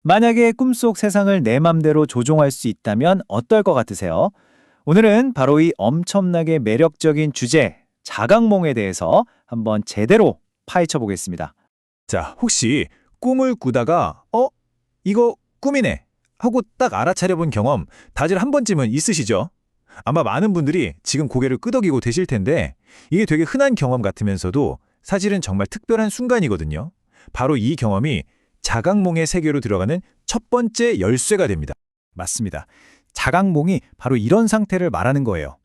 만약에 꿈속 세상을 내 맘대로 조종할 수 있다면 어떨 것 같으세요? 오늘은 바로 이 엄청나게 매력적인 주제, 자각몽에 대해서 한번 제대로 파헤쳐 보겠습니다. 자, 혹시 꿈을 꾸다가 이거 꿈이네 하고 딱 알아차려 본 경험 다들 한 번쯤은 있으시죠? 아마 많은 분들이 지금 고개를 끄덕이고 계실 텐데 이게 되게 흔한 경험 같으면서도 사실은 정말 특별한 순간이거든요. 바로 이 경험이 자각몽의 세계로 들어가는 첫 번째 열쇠가 됩니다. 맞습니다. 자각몽이 바로 이런 상태를 말하는 거예요.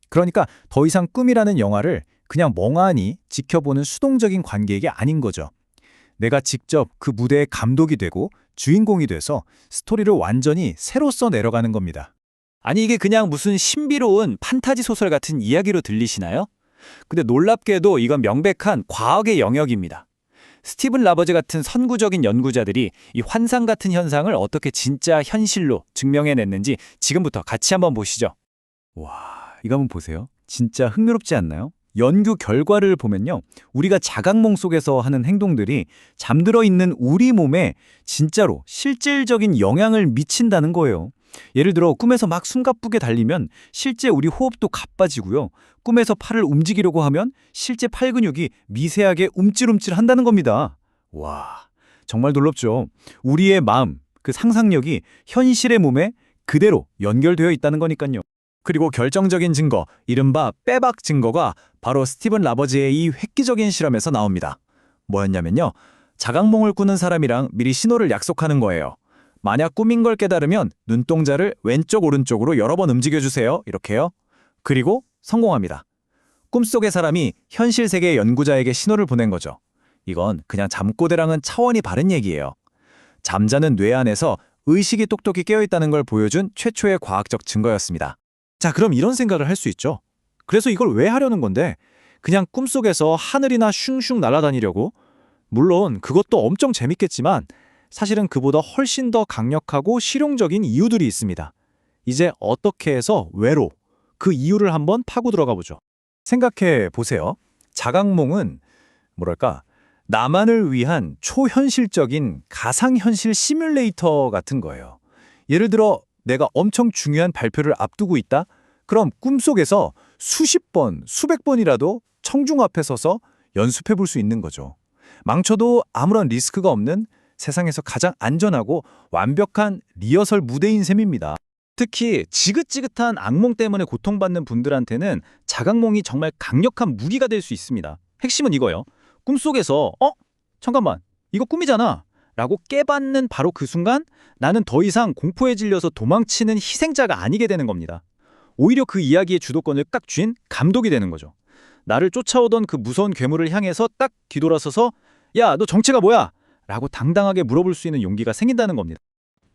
그러니까 더 이상 꿈이라는 영화를 그냥 멍하니 지켜보는 수동적인 관객이 아닌 거죠. 내가 직접 그 무대의 감독이 되고 주인공이 돼서 스토리를 완전히 새로 써 내려가는 겁니다. 아니 이게 그냥 무슨 신비로운 판타지 소설 같은 이야기로 들리시나요? 근데 놀랍게도 이건 명백한 과학의 영역입니다. 스티븐 라버즈 같은 선구적인 연구자들이 이 환상 같은 현상을 어떻게 진짜 현실로 증명해냈는지 지금부터 같이 한번 보시죠. 와, 이거 한번 보세요. 진짜 흥미롭지 않나요? 연구 결과를 보면요. 우리가 자각몽 속에서 하는 행동들이 잠들어 있는 우리 몸에 진짜로 실질적인 영향을 미친다는 거예요. 예를 들어 꿈에서 막 숨가쁘게 달리면 실제 우리 호흡도 가빠지고요. 꿈에서 팔을 움직이려고 하면 실제 팔 근육이 미세하게 움찔움찔 한다는 겁니다. 와, 정말 놀랍죠? 우리의 마음, 그 상상력이 현실의 몸에 그대로 연결되어 있다는 거니까요. 그리고 결정적인 증거, 이른바 빼박 증거가 바로 스티븐 라버즈의 이 획기적인 실험에서 나옵니다. 뭐였냐면요. 자각몽을 꾸는 사람이랑 미리 신호를 약속하는 거예요. 만약 꿈인 걸 깨달으면 눈동자를 왼쪽 오른쪽으로 여러 번 움직여주세요. 이렇게요. 그리고 성공합니다. 꿈속의 사람이 현실 세계의 연구자에게 신호를 보낸 거죠. 이건 그냥 잠꼬대랑은 차원이 다른 얘기예요. 잠자는 뇌 안에서 의식이 똑똑히 깨어있다는 걸 보여준 최초의 과학적 증거였습니다. 자, 그럼 이런 생각을 할 수 있죠. 그래서 이걸 왜 하려는 건데? 그냥 꿈속에서 하늘이나 슝슝 날아다니려고? 물론 그것도 엄청 재밌겠지만 사실은 그보다 훨씬 더 강력하고 실용적인 이유들이 있습니다. 이제 어떻게 해서 왜로 그 이유를 한번 파고 들어가 보죠. 생각해 보세요. 자각몽은 뭐랄까 나만을 위한 초현실적인 가상현실 시뮬레이터 같은 거예요. 예를 들어 내가 엄청 중요한 발표를 앞두고 있다? 그럼 꿈속에서 수십 번, 수백 번이라도 청중 앞에 서서 연습해 볼 수 있는 거죠. 망쳐도 아무런 리스크가 없는 세상에서 가장 안전하고 완벽한 리허설 무대인 셈입니다. 특히 지긋지긋한 악몽 때문에 고통받는 분들한테는 자각몽이 정말 강력한 무기가 될 수 있습니다. 핵심은 이거예요. 꿈속에서 잠깐만, 이거 꿈이잖아 라고 깨받는 바로 그 순간 나는 더 이상 공포에 질려서 도망치는 희생자가 아니게 되는 겁니다. 오히려 그 이야기의 주도권을 딱 쥔 감독이 되는 거죠. 나를 쫓아오던 그 무서운 괴물을 향해서 딱 뒤돌아서서 야, 너 정체가 뭐야? 라고 당당하게 물어볼 수 있는 용기가 생긴다는 겁니다.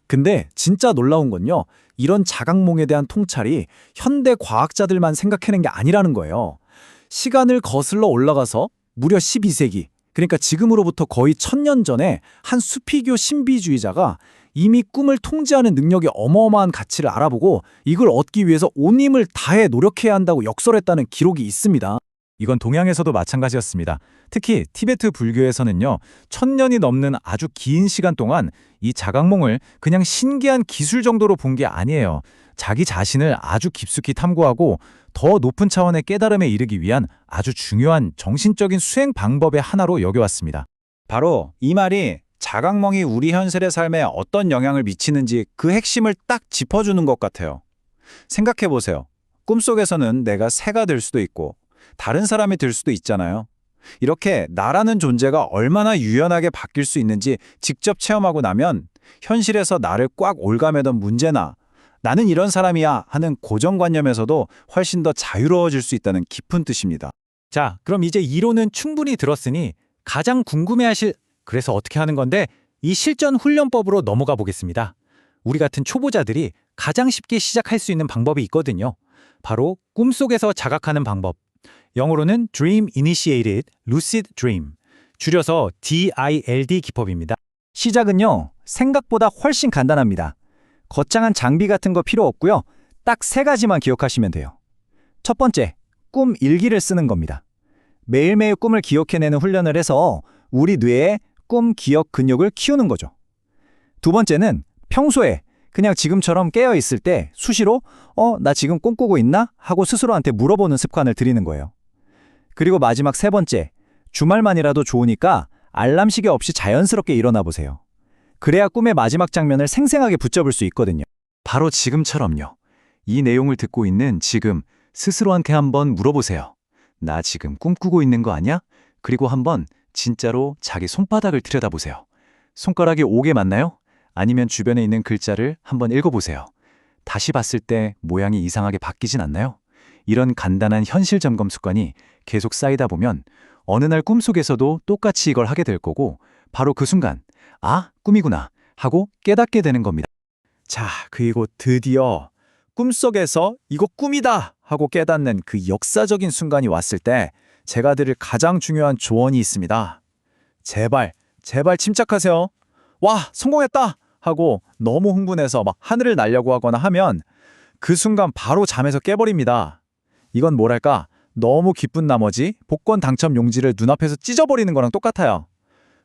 근데 진짜 놀라운 건요. 이런 자각몽에 대한 통찰이 현대 과학자들만 생각해낸 게 아니라는 거예요. 시간을 거슬러 올라가서 무려 12세기, 그러니까 지금으로부터 거의 1000년 전에 한 수피교 신비주의자가 이미 꿈을 통제하는 능력의 어마어마한 가치를 알아보고 이걸 얻기 위해서 온 힘을 다해 노력해야 한다고 역설했다는 기록이 있습니다. 이건 동양에서도 마찬가지였습니다. 특히 티베트 불교에서는요, 1000년이 넘는 아주 긴 시간 동안 이 자각몽을 그냥 신기한 기술 정도로 본 게 아니에요. 자기 자신을 아주 깊숙이 탐구하고 더 높은 차원의 깨달음에 이르기 위한 아주 중요한 정신적인 수행 방법의 하나로 여겨왔습니다. 바로 이 말이 자각몽이 우리 현실의 삶에 어떤 영향을 미치는지 그 핵심을 딱 짚어주는 것 같아요. 생각해보세요. 꿈속에서는 내가 새가 될 수도 있고 다른 사람이 될 수도 있잖아요. 이렇게 나라는 존재가 얼마나 유연하게 바뀔 수 있는지 직접 체험하고 나면 현실에서 나를 꽉 올가매던 문제나 나는 이런 사람이야 하는 고정관념에서도 훨씬 더 자유로워질 수 있다는 깊은 뜻입니다. 자, 그럼 이제 이론은 충분히 들었으니 가장 궁금해하실 그래서 어떻게 하는 건데 이 실전 훈련법으로 넘어가 보겠습니다. 우리 같은 초보자들이 가장 쉽게 시작할 수 있는 방법이 있거든요. 바로 꿈속에서 자각하는 방법. 영어로는 Dream Initiated Lucid Dream, 줄여서 DILD 기법입니다. 시작은요, 생각보다 훨씬 간단합니다. 거창한 장비 같은 거 필요 없고요. 딱 3가지만 기억하시면 돼요. 첫 번째, 꿈 일기를 쓰는 겁니다. 매일매일 꿈을 기억해내는 훈련을 해서 우리 뇌에 꿈 기억 근육을 키우는 거죠. 두 번째는 평소에 그냥 지금처럼 깨어 있을 때 수시로 나 지금 꿈꾸고 있나? 하고 스스로한테 물어보는 습관을 들이는 거예요. 그리고 마지막 세 번째, 주말만이라도 좋으니까 알람 시계 없이 자연스럽게 일어나 보세요. 그래야 꿈의 마지막 장면을 생생하게 붙잡을 수 있거든요. 바로 지금처럼요. 이 내용을 듣고 있는 지금 스스로한테 한번 물어보세요. 나 지금 꿈꾸고 있는 거 아니야? 그리고 한번 진짜로 자기 손바닥을 들여다보세요. 손가락이 5개 맞나요? 아니면 주변에 있는 글자를 한번 읽어보세요. 다시 봤을 때 모양이 이상하게 바뀌진 않나요? 이런 간단한 현실 점검 습관이 계속 쌓이다 보면 어느 날 꿈속에서도 똑같이 이걸 하게 될 거고 바로 그 순간 아, 꿈이구나 하고 깨닫게 되는 겁니다. 자, 그리고 드디어 꿈속에서 이거 꿈이다 하고 깨닫는 그 역사적인 순간이 왔을 때 제가 드릴 가장 중요한 조언이 있습니다. 제발 침착하세요. 와, 성공했다 하고 너무 흥분해서 막 하늘을 날려고 하거나 하면 그 순간 바로 잠에서 깨버립니다. 이건 뭐랄까, 너무 기쁜 나머지 복권 당첨 용지를 눈앞에서 찢어버리는 거랑 똑같아요.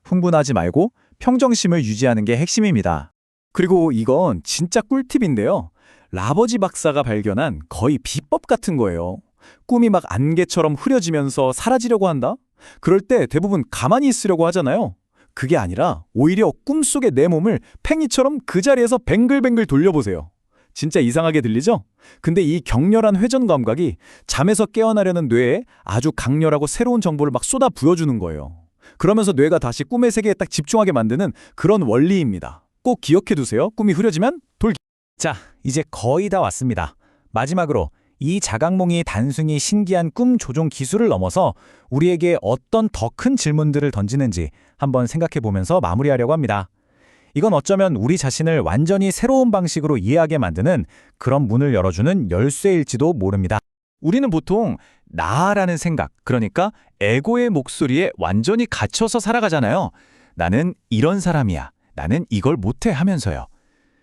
흥분하지 말고 평정심을 유지하는 게 핵심입니다. 그리고 이건 진짜 꿀팁인데요. 라버지 박사가 발견한 거의 비법 같은 거예요. 꿈이 막 안개처럼 흐려지면서 사라지려고 한다? 그럴 때 대부분 가만히 있으려고 하잖아요. 그게 아니라 오히려 꿈속의 내 몸을 팽이처럼 그 자리에서 뱅글뱅글 돌려보세요. 진짜 이상하게 들리죠? 근데 이 격렬한 회전 감각이 잠에서 깨어나려는 뇌에 아주 강렬하고 새로운 정보를 막 쏟아 부어주는 거예요. 그러면서 뇌가 다시 꿈의 세계에 딱 집중하게 만드는 그런 원리입니다. 꼭 기억해 두세요. 꿈이 흐려지면 돌기. 자, 이제 거의 다 왔습니다. 마지막으로 이 자각몽이 단순히 신기한 꿈 조종 기술을 넘어서 우리에게 어떤 더 큰 질문들을 던지는지 한번 생각해 보면서 마무리하려고 합니다. 이건 어쩌면 우리 자신을 완전히 새로운 방식으로 이해하게 만드는 그런 문을 열어주는 열쇠일지도 모릅니다. 우리는 보통 나라는 생각, 그러니까 에고의 목소리에 완전히 갇혀서 살아가잖아요. 나는 이런 사람이야. 나는 이걸 못해 하면서요.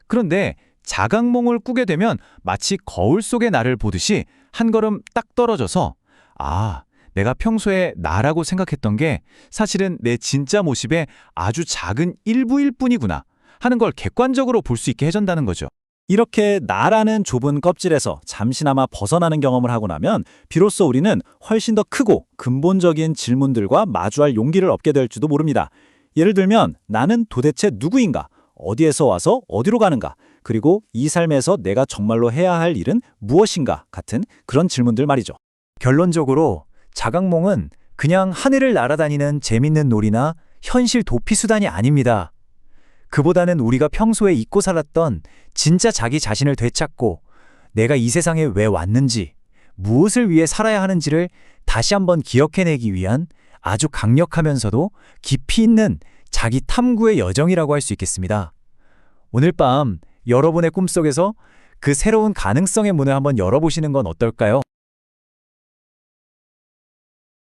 그런데 자각몽을 꾸게 되면 마치 거울 속의 나를 보듯이 한 걸음 딱 떨어져서 아, 내가 평소에 나라고 생각했던 게 사실은 내 진짜 모습의 아주 작은 일부일 뿐이구나 하는 걸 객관적으로 볼 수 있게 해준다는 거죠. 이렇게 나라는 좁은 껍질에서 잠시나마 벗어나는 경험을 하고 나면 비로소 우리는 훨씬 더 크고 근본적인 질문들과 마주할 용기를 얻게 될지도 모릅니다. 예를 들면 나는 도대체 누구인가? 어디에서 와서 어디로 가는가? 그리고 이 삶에서 내가 정말로 해야 할 일은 무엇인가? 같은 그런 질문들 말이죠. 결론적으로 자각몽은 그냥 하늘을 날아다니는 재밌는 놀이나 현실 도피 수단이 아닙니다. 그보다는 우리가 평소에 잊고 살았던 진짜 자기 자신을 되찾고 내가 이 세상에 왜 왔는지, 무엇을 위해 살아야 하는지를 다시 한번 기억해내기 위한 아주 강력하면서도 깊이 있는 자기 탐구의 여정이라고 할 수 있겠습니다. 오늘 밤 여러분의 꿈속에서 그 새로운 가능성의 문을 한번 열어보시는 건 어떨까요?